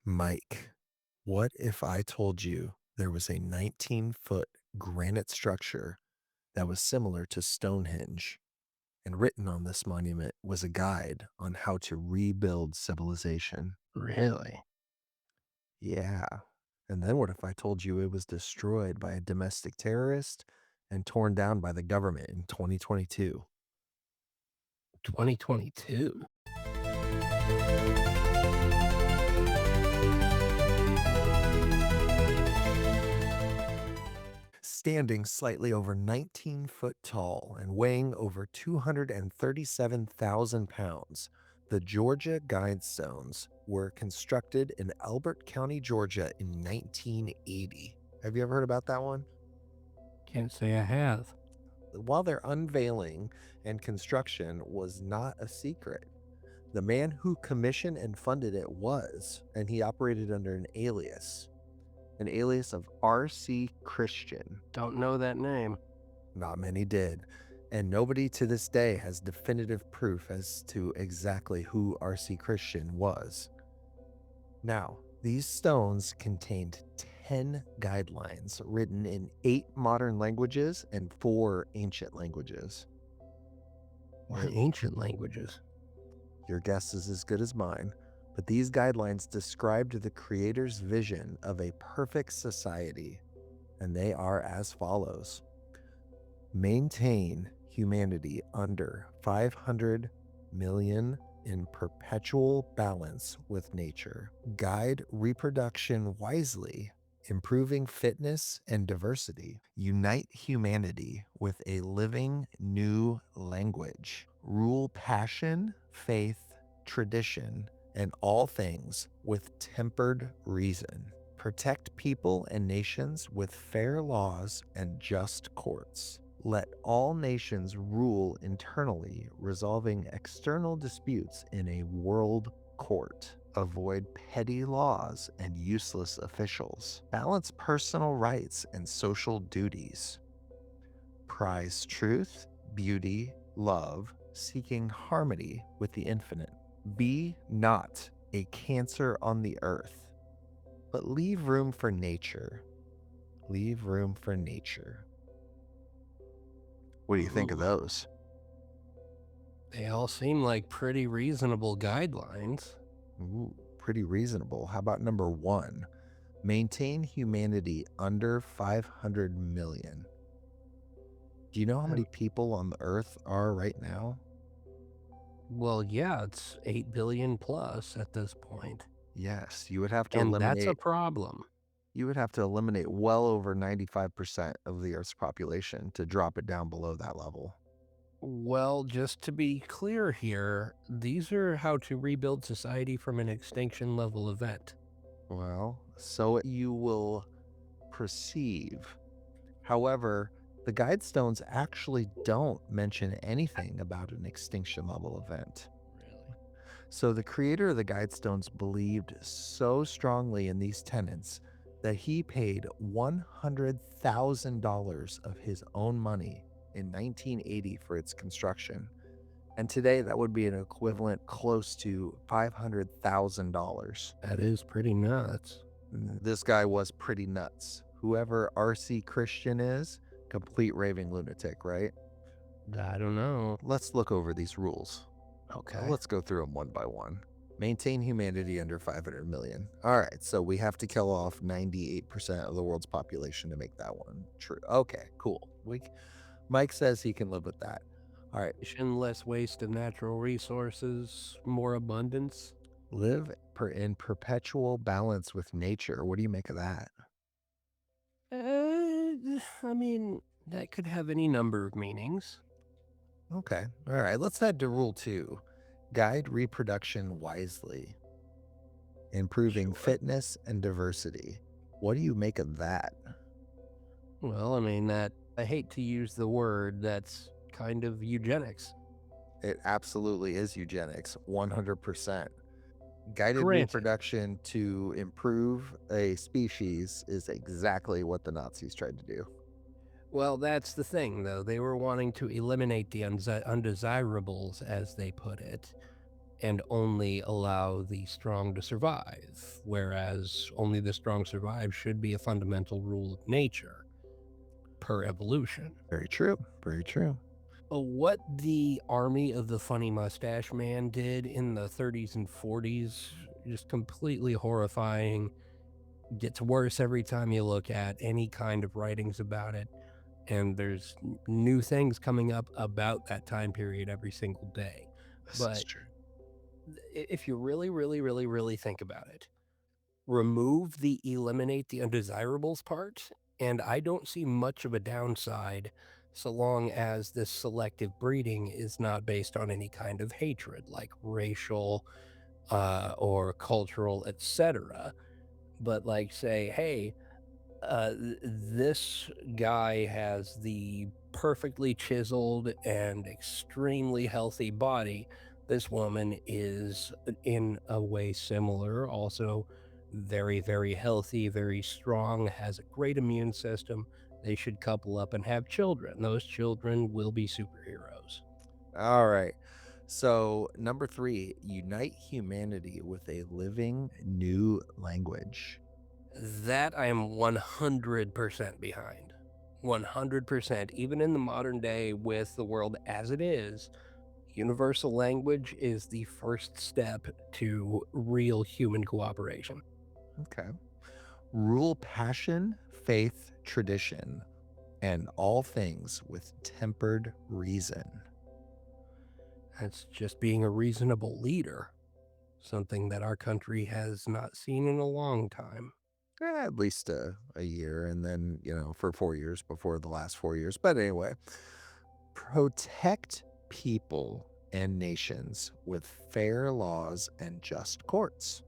Mike, what if I told you there was a 19-foot granite structure that was similar to Stonehenge, and written on this monument was a guide on how to rebuild civilization? Really? Yeah. And then what if I told you it was destroyed by a domestic terrorist and torn down by the government in 2022? 2022? Standing slightly over 19 foot tall and weighing over 237,000 pounds, the Georgia Guidestones were constructed in Elbert County, Georgia in 1980. Have you ever heard about that one? Can't say I have. While their unveiling and construction was not a secret, the man who commissioned and funded it was, and he operated under an alias of R.C. Christian. Don't know that name. Not many did, and nobody to this day has definitive proof as to exactly who R.C. Christian was. Now, these stones contained 10 guidelines written in 8 modern languages and 4 ancient languages. Why ancient languages? Your guess is as good as mine, but these guidelines described the Creator's vision of a perfect society, and they are as follows: maintain humanity under 500 million in perpetual balance with nature, guide reproduction wisely, improving fitness and diversity, unite humanity with a living new language, rule passion, faith, tradition, and all things with tempered reason, protect people and nations with fair laws and just courts. Let all nations rule internally, resolving external disputes in a world court. Avoid petty laws and useless officials. Balance personal rights and social duties. Prize truth, beauty, love, seeking harmony with the infinite. Be not a cancer on the earth, but leave room for nature. Leave room for nature. What do you think of Hmm. those? They all seem like pretty reasonable guidelines. Ooh, pretty reasonable. How about number 1? Maintain humanity under 500 million. Do you know how Uh, many people on the earth are right now? Well, yeah, it's 8 billion plus at this point. Yes, you would have to And that's a eliminate problem. well over 95% of the earth's population to drop it down below that level. Well, just to be clear here, these are how to rebuild society from an extinction level event. Well, so you will perceive. However, the Guidestones actually don't mention anything about an extinction level event. Really? So the creator of the Guidestones believed so strongly in these tenets that he paid $100,000 of his own money in 1980 for its construction. And today that would be an equivalent close to $500,000. That is pretty nuts. This guy was pretty nuts. Whoever RC Christian is, complete raving lunatic, right? I don't know. Let's look over these rules. Okay. Let's go through them one by one. Maintain humanity under 500 million. All right, so we have to kill off 98% of the world's population to make that one true. Okay, cool. Mike says he can live with that. All right, Less waste of natural resources, more abundance. in perpetual balance with nature. What do you make of that? I mean, that could have any number of meanings. Okay. All right, let's head to rule 2. Guide reproduction wisely, improving Sure. fitness and diversity. What do you make of that? Well, I mean, that I hate to use the word that's kind of eugenics. It absolutely is eugenics, 100%. Guided Granted. reproduction to improve a species is exactly what the Nazis tried to do. Well, that's the thing, though. They were wanting to eliminate the undesirables, as they put it. and only allow the strong to survive, whereas only the strong survive should be a fundamental rule of nature per evolution. Very true. Very true. What the army of the funny mustache man did in the 30s and 40s, just completely horrifying. Gets worse every time you look at any kind of writings about it. And there's new things coming up about that time period every single day. This is But true. if you really, really, really, really think about it, remove the eliminate the undesirables part, and I don't see much of a downside so long as this selective breeding is not based on any kind of hatred, like racial or cultural, etc. But like say, hey, this guy has the perfectly chiseled and extremely healthy body. This woman is in a way similar, also very, very healthy, very strong, has a great immune system. They should couple up and have children. Those children will be superheroes. All right. So, number three, unite humanity with a living new language. That I am 100% behind. 100%. Even in the modern day, with the world as it is, universal language is the first step to real human cooperation. Okay. Rule passion, faith, tradition, and all things with tempered reason. That's just being a reasonable leader, something that our country has not seen in a long time. At least a year, and then, for 4 years before the last 4 years. But anyway, protect people and nations with fair laws and just courts.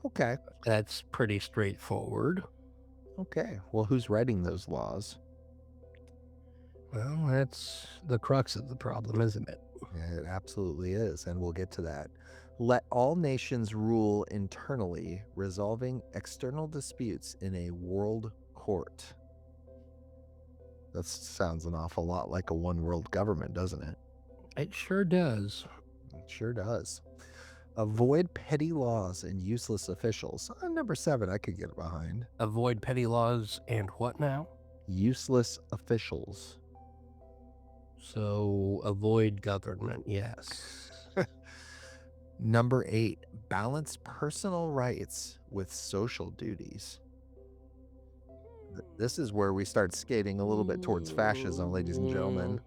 Okay. That's pretty straightforward. Okay. Well, who's writing those laws? Well, that's the crux of the problem, isn't it? It absolutely is, and we'll get to that. Let all nations rule internally, resolving external disputes in a world court. That sounds an awful lot like a one world government, doesn't it? It sure does. It sure does. Avoid petty laws and useless officials. Number seven, I could get behind. Avoid petty laws and what now? Useless officials. So avoid government, yes. Number eight, balance personal rights with social duties. This is where we start skating a little bit towards fascism, ladies and gentlemen.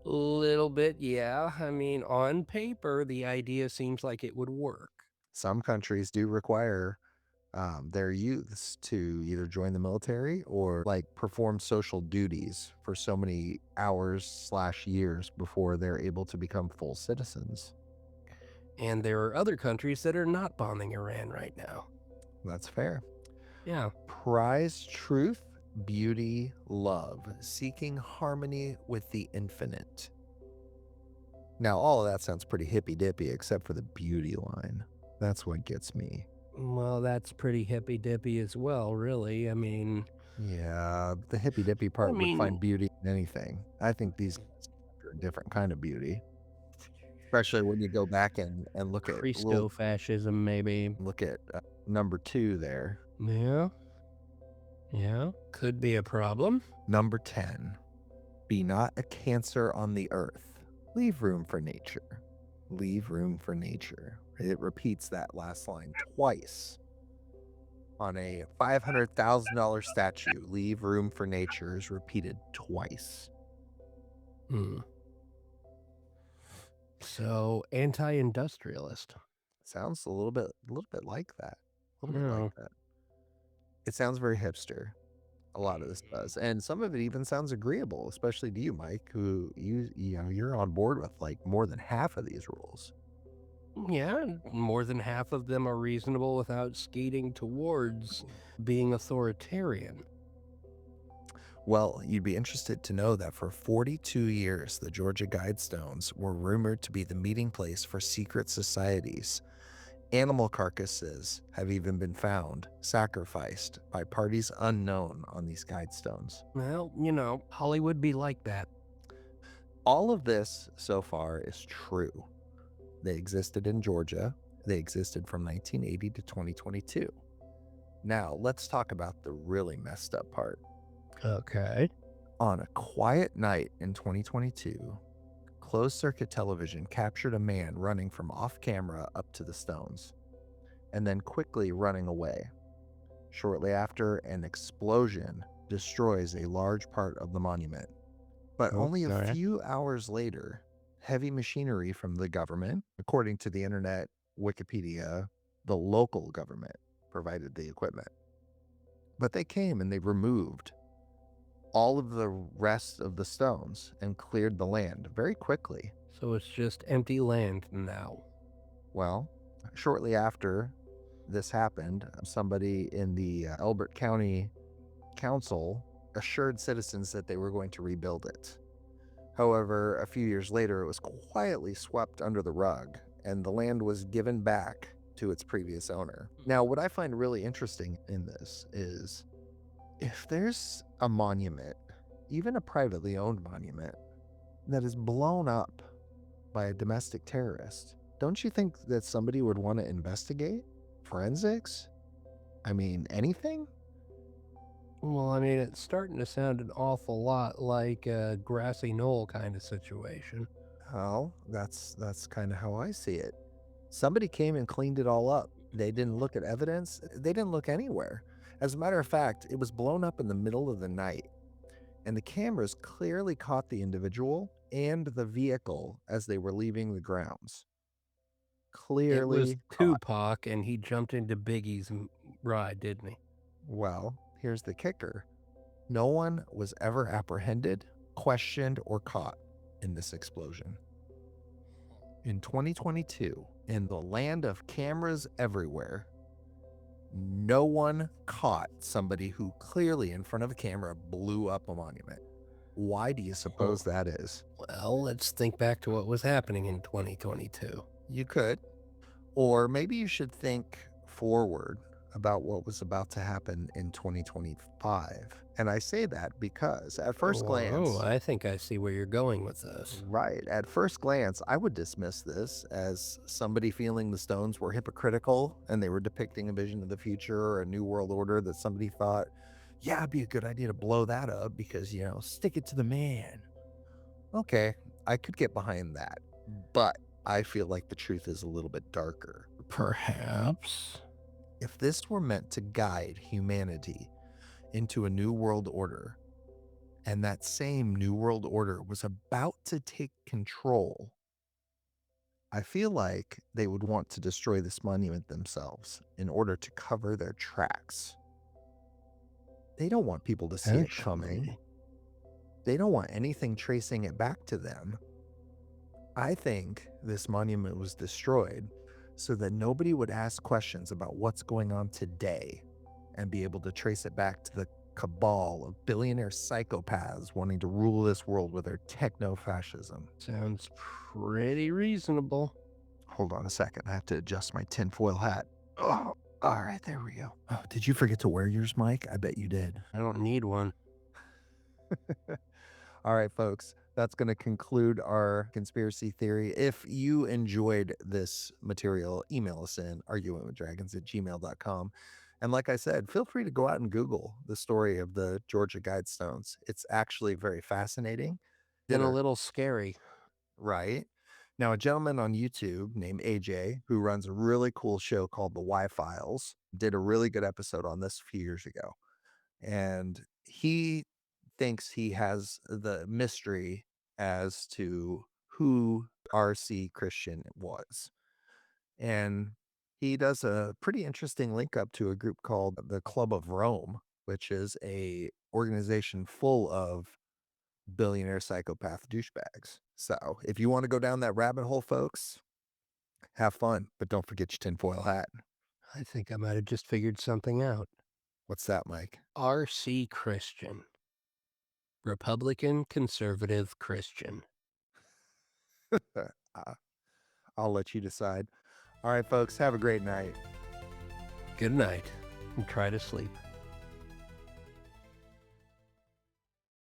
Little bit, yeah. I mean, on paper, the idea seems like it would work. Some countries do require their youths to either join the military or like perform social duties for so many hours/years before they're able to become full citizens. And there are other countries that are not bombing Iran right now. That's fair. Yeah. Prize truth, beauty, love, seeking harmony with the infinite. Now, all of that sounds pretty hippy dippy, except for the beauty line. That's what gets me. Well, that's pretty hippy dippy as well, really. Yeah, the hippy dippy I part would mean, find beauty in anything. I think these guys are a different kind of beauty, especially when you go back and Christo fascism, maybe. look at number two there. Yeah. Yeah. Could be a problem. Number 10, be not a cancer on the earth. Leave room for nature. Leave room for nature. It repeats that last line twice on a $500,000 statue. Leave room for nature is repeated twice. Hmm. So, anti-industrialist. Sounds a little bit like that. A little bit like No. that. It sounds very hipster. A lot of this does. And some of it even sounds agreeable, especially to you, Mike, who you're on board with like more than half of these rules. Yeah, and more than half of them are reasonable without skating towards being authoritarian. Well, you'd be interested to know that for 42 years, the Georgia Guidestones were rumored to be the meeting place for secret societies. Animal carcasses have even been found, sacrificed by parties unknown on these Guidestones. Well, Hollywood be like that. All of this so far is true. They existed in Georgia. They existed from 1980 to 2022. Now, let's talk about the really messed up part. Okay. On a quiet night in 2022, closed circuit television captured a man running from off camera up to the stones and then quickly running away. Shortly after, an explosion destroys a large part of the monument. But only a Okay. few hours later, heavy machinery from the government, according to the internet, Wikipedia, the local government provided the equipment. But they came and they removed all of the rest of the stones and cleared the land very quickly. So it's just empty land now. Well, shortly after this happened, somebody in the Elbert County Council assured citizens that they were going to rebuild it. However, a few years later, it was quietly swept under the rug and the land was given back to its previous owner. Now, what I find really interesting in this is if there's a monument, even a privately owned monument, that is blown up by a domestic terrorist, don't you think that somebody would want to investigate? Forensics? I mean, anything? Well, I mean, it's starting to sound an awful lot like a grassy knoll kind of situation. Well, that's kind of how I see it. Somebody came and cleaned it all up. They didn't look at evidence. They didn't look anywhere. As a matter of fact, it was blown up in the middle of the night, and the cameras clearly caught the individual and the vehicle as they were leaving the grounds. It was Clearly caught. Tupac, and he jumped into Biggie's ride, didn't he? Well, here's the kicker. No one was ever apprehended, questioned, or caught in this explosion. In 2022, in the land of cameras everywhere, no one caught somebody who clearly in front of a camera blew up a monument. Why do you suppose that is? Well, let's think back to what was happening in 2022. You could. Or maybe you should think forward about what was about to happen in 2025. And I say that because at first Oh, glance, I think I see where you're going with this. right, at first glance, I would dismiss this as somebody feeling the Stones were hypocritical and they were depicting a vision of the future or a new world order that somebody thought, yeah, it'd be a good idea to blow that up because, stick it to the man. Okay, I could get behind that. But I feel like the truth is a little bit darker. Perhaps. If this were meant to guide humanity into a new world order, and that same new world order was about to take control, I feel like they would want to destroy this monument themselves in order to cover their tracks. They don't want people to see it coming. Actually, They don't want anything tracing it back to them. I think this monument was destroyed so that nobody would ask questions about what's going on today and be able to trace it back to the cabal of billionaire psychopaths wanting to rule this world with their techno fascism. sounds pretty reasonable. Hold on a second. I have to adjust my tinfoil hat. Oh, all right, there we go. Oh, did you forget to wear yours, Mike? I bet you did. I don't need one. All right, folks, that's going to conclude our conspiracy theory. If you enjoyed this material, email us in arguingwithdragons@gmail.com. And like I said, feel free to go out and Google the story of the Georgia Guidestones. It's actually very fascinating. Then a little scary. Right. Now, a gentleman on YouTube named AJ, who runs a really cool show called The Y Files, did a really good episode on this a few years ago. And he thinks he has the mystery as to who RC Christian was. And he does a pretty interesting link up to a group called the Club of Rome, which is a organization full of billionaire psychopath douchebags. So if you want to go down that rabbit hole, folks, have fun, but don't forget your tinfoil hat. I think I might have just figured something out. What's that, Mike? RC Christian. Republican Conservative Christian. Uh, I'll let you decide. All right, folks, have a great night. Good night, and try to sleep.